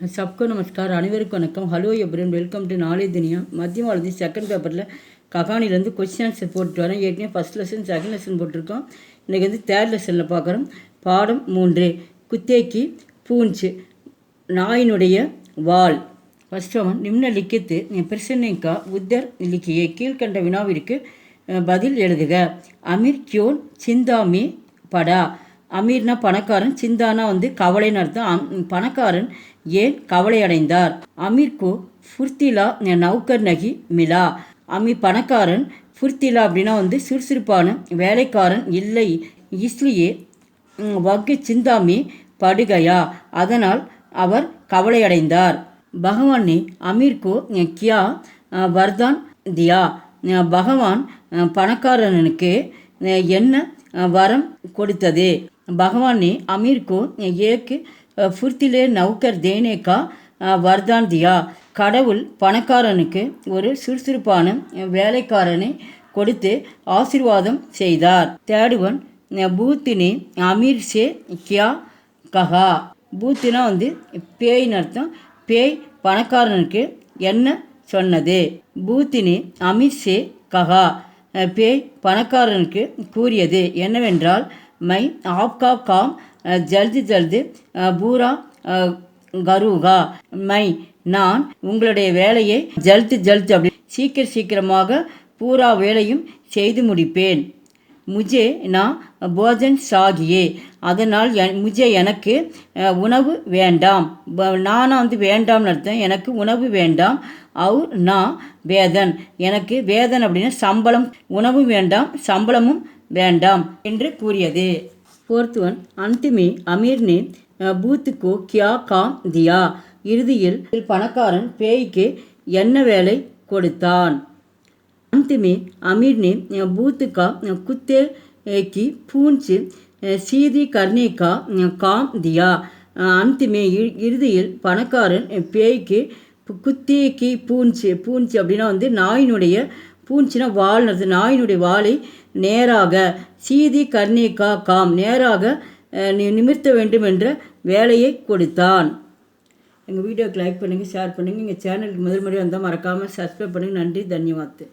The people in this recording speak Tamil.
सबको नमस्कार அனைவருக்கும் வணக்கம். ஹலோ எப்ரன், வெல்கம் டு நாலேஜ் துனியா. மத்திய வாழ்ந்து செகண்ட் பேப்பரில் ககானிலேருந்து கொஸ்டின் ஆன்சர் போட்டு வரேன். ஏற்கனவே ஃபஸ்ட் லெசன் செகண்ட் லெசன் போட்டிருக்கோம். இன்றைக்கி வந்து தேர்ட் லெசனில் பார்க்குறோம். பாடம் 3 குத்தேக்கி பூஞ்சு நாயினுடைய வால். ஃபஸ்ட் ஒன் நிம்னலிக்கித்து பிரசன்னைக்கா உத்தர் லிக்கியே கீழ்கண்ட வினாவிற்கு பதில் எழுதுக. அமீர் கியோன் சிந்தாமி படா. அமீர்னா பணக்காரன், சிந்தானா வந்து கவலைன்னு அர்த்தம். பணக்காரன் ஏன் கவலை அடைந்தார்? அமீர்கோ ஃபுர்த்திலா நௌக்கர் நகி மிலா. பணக்காரன் ஃபுர்த்திலா அப்படின்னா வந்து சுறுசுறுப்பான வேலைக்காரன் இல்லை. இஸ்லியே வக்கு சிந்தாமி படுகையா, அதனால் அவர் கவலை அடைந்தார். பகவான் நே அமீர்கோ கியா வர்தான் தியா. பகவான் பணக்காரனுக்கு என்ன வரம் கொடுத்தது? भगवान ने अमीर को एक फुर्तीले नौकर देने का वरदान दिया. கடவுள் பணக்காரனுக்கு ஒரு சுறுசுறுப்பான வேலைக்காரனை கொடுத்து ஆசீர்வாதம் செய்தார். தேர்டுவன் பூத்தினே அமீர் சே கியா கஹா. பூத்தினா வந்து பேய்னு அர்த்தம். பேய் பணக்காரனுக்கு என்ன சொன்னது? பூத்தினே அமீர் சே கஹா. பேய் பணக்காரனுக்கு கூறியது என்னவென்றால், மை ஆப்கா காம் ஜல்தி ஜல்தி பூரா கருகா. மை நான் உங்களுடைய வேலையை ஜல்தி ஜல்தி அப்படி சீக்கிரமாக பூரா வேலையும் செய்து முடிப்பேன். முஜே நான் போஜன் சாகியே, அதனால் முஜே எனக்கு உணவு வேண்டாம். நானா வந்து வேண்டாம்னு அர்த்தம். எனக்கு உணவு வேண்டாம். அவுர் நான் வேதன், எனக்கு வேதன் அப்படின்னா சம்பளம். உணவு வேண்டாம், சம்பளமும் வேண்டாம் என்று கூறியது. ஃபோர்த் ஒன் அந்திமே அமீர் நே பூத்துக்கோ கியா காம் தியா. இறுதியில் பணக்காரன் பேய்க்கு என்ன வேலை கொடுத்தான்? அந்திமே அமீர் நே பூத்துக்கா குத்தே கி பூஞ்சு சீதி கர்னே கா காம் தியா. அந்திமே இறுதியில் பணக்காரன் பேய்க்கு குத்தேக்கி பூஞ்சு பூஞ்சு அப்படின்னா வந்து நாயினுடைய பூஞ்சினா வால், நாயினுடைய வாளை நேராக, சீதி கர்ணிகா காம் நேராக நிமிர்த்த வேண்டும் என்ற வேலையை கொடுத்தான். எங்கள் வீடியோக்கு லைக் பண்ணுங்கள், ஷேர் பண்ணுங்கள். எங்கள் சேனலுக்கு முதல் முறை வந்தால் மறக்காமல் சப்ஸ்கிரைப் பண்ணுங்கள். நன்றி, தன்யவாத்.